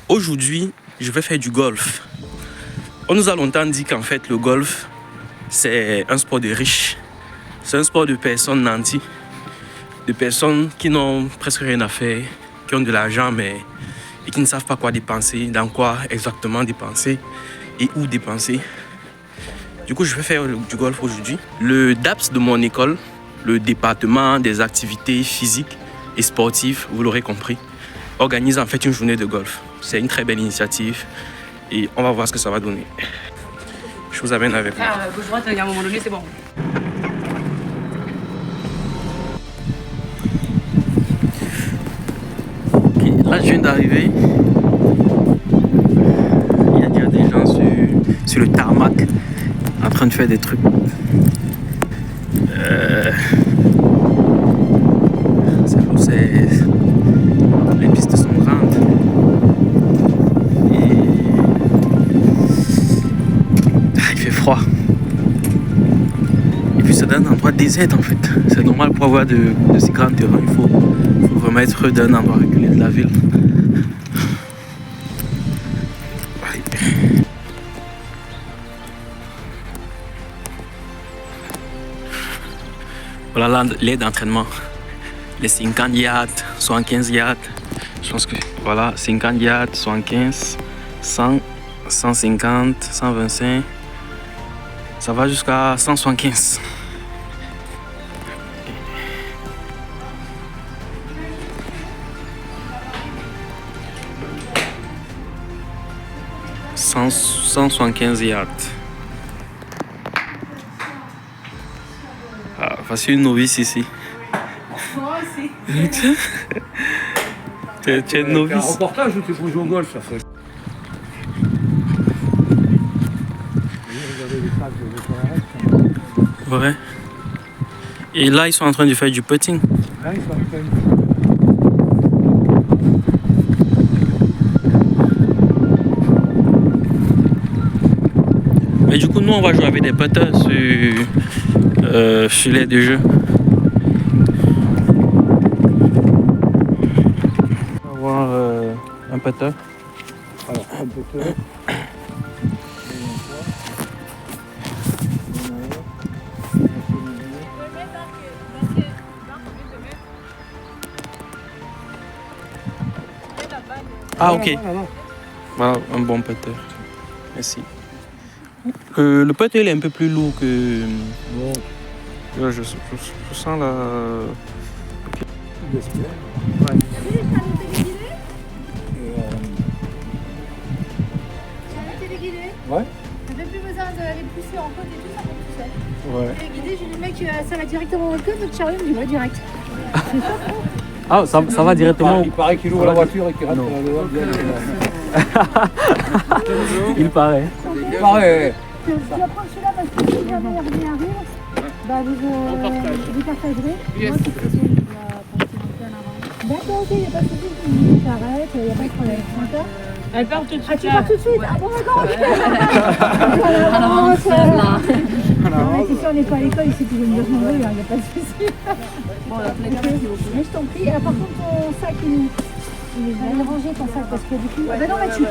Aujourd'hui, je vais faire du golf. On nous a longtemps dit qu'en fait, le golf, c'est un sport de riches. C'est un sport de personnes nantis, de personnes qui n'ont presque rien à faire, qui ont de l'argent, mais et qui ne savent pas quoi dépenser, dans quoi exactement dépenser et où dépenser. Du coup, je vais faire du golf aujourd'hui. Le DAPS de mon école, le département des activités physiques et sportives, vous l'aurez compris, organise en fait une journée de golf. C'est une très belle initiative et on va voir ce que ça va donner. Je vous amène avec moi. Gauche-droite, il y a un moment donné, c'est bon. Okay, là, je viens d'arriver. Il y a déjà des gens sur le tarmac en train de faire des trucs. Les pistes sont grandes. Et il fait froid. Et puis c'est un endroit désert en fait. C'est normal pour avoir de si grands terrains. Il faut vraiment être d'un endroit reculé de la ville. Allez. Voilà l'aide d'entraînement. Les 50 yards, 75 yards. Je pense que voilà, 50 yards, 75, 100, 150, 125. Ça va jusqu'à 175. « 175 yards. Ah, voici une novice ici. Moi aussi. Tu es une novice. Un reportage ou tu pour jouer au golf, ça fait. Ouais. Et là, ils sont en train de faire du putting. Là, ils sont en train Mais du coup, nous, on va jouer avec des putters sur les deux jeux. On va avoir un putter. Alors, un putter. Ah, ok. Voilà, un bon putter. Merci. Le putter, il est un peu plus lourd que... Bon. Là, je sens la... J'espère. Ouais. T'as même plus besoin d'aller pousser en côte et tout, ça monte tout seul. Ouais. Guidé, j'ai dit mec, ça va directement dans le côte, donc Charlie me dit ouais, direct. Ah, ça va directement... Il paraît qu'il ouvre la voiture et qu'il rentre dans le Il paraît. Il paraît. Tu vas prendre celui-là parce que si jamais Hervé arrive, bah vous partagerez. Moi, c'est que c'est la partie en avant. D'accord, ok, il n'y a pas de souci, t'arrêtes, il n'y a pas de problème. D'accord. Elle part tout de suite. Ah, tu pars tout de suite. Ah bon, d'accord, ok. C'est sûr, on n'est pas à l'école, ici, tu veux me dire mon il n'y a pas de souci. Bon, la plaque, s'il vous plaît. Mais je t'en prie. Par contre, ton sac, il est bien rangé, ton sac, parce que du coup... Ah bah non, mais tu le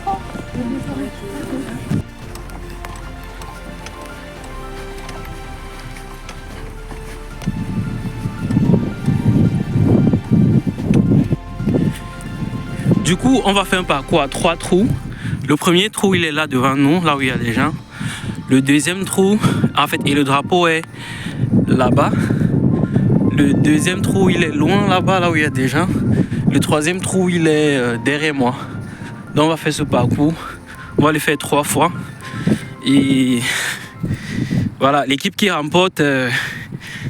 prends. Du coup, on va faire un parcours à 3 trous. Le premier trou, il est là devant nous, là où il y a des gens. Le deuxième trou, en fait, et le drapeau est là-bas. Le deuxième trou, il est loin là-bas, là où il y a des gens. Le troisième trou, il est derrière moi. Donc, on va faire ce parcours. On va le faire 3 fois. Et voilà, l'équipe qui remporte,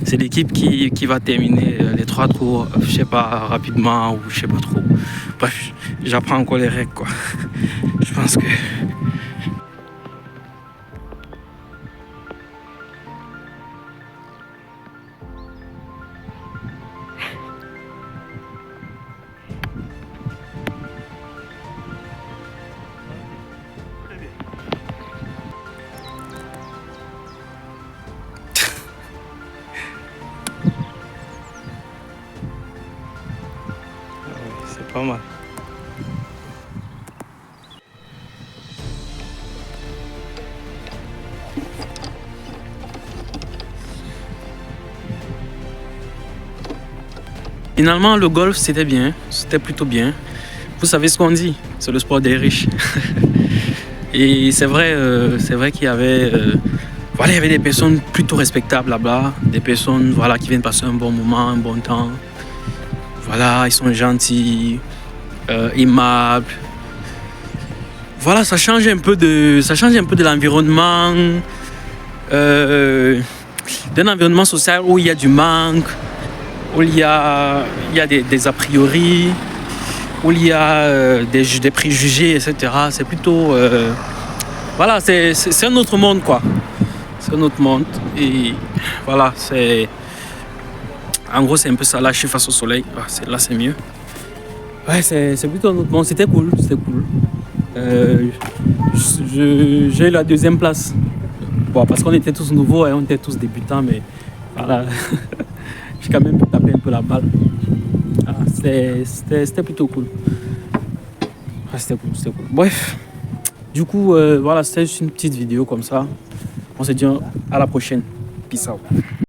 c'est l'équipe qui va terminer les 3 trous, je sais pas, rapidement ou je sais pas trop. Bref, j'apprends encore les règles, quoi. Je pense que... C'est pas mal. Finalement, le golf, c'était bien. C'était plutôt bien. Vous savez ce qu'on dit, c'est le sport des riches. Et c'est vrai qu'il y avait, voilà, il y avait des personnes plutôt respectables là-bas, des personnes, voilà, qui viennent passer un bon moment, un bon temps. Voilà, ils sont gentils, aimables. Voilà, ça change un peu de l'environnement, d'un environnement social où il y a du manque, où il y a des a priori, où il y a des préjugés, etc. C'est plutôt... voilà, c'est un autre monde, quoi. C'est un autre monde. Et voilà, c'est... En gros, c'est un peu ça. Là, je suis face au soleil. Là, c'est mieux. Ouais, c'est plutôt un autre monde. C'était cool, c'était cool. J'ai eu la 2e place. Bon, parce qu'on était tous nouveaux, hein, on était tous débutants, mais voilà. J'ai quand même tapé un peu la balle. C'était plutôt cool. C'était cool, c'était cool. Bref, du coup, voilà, c'était juste une petite vidéo comme ça. On se dit à la prochaine. Peace out.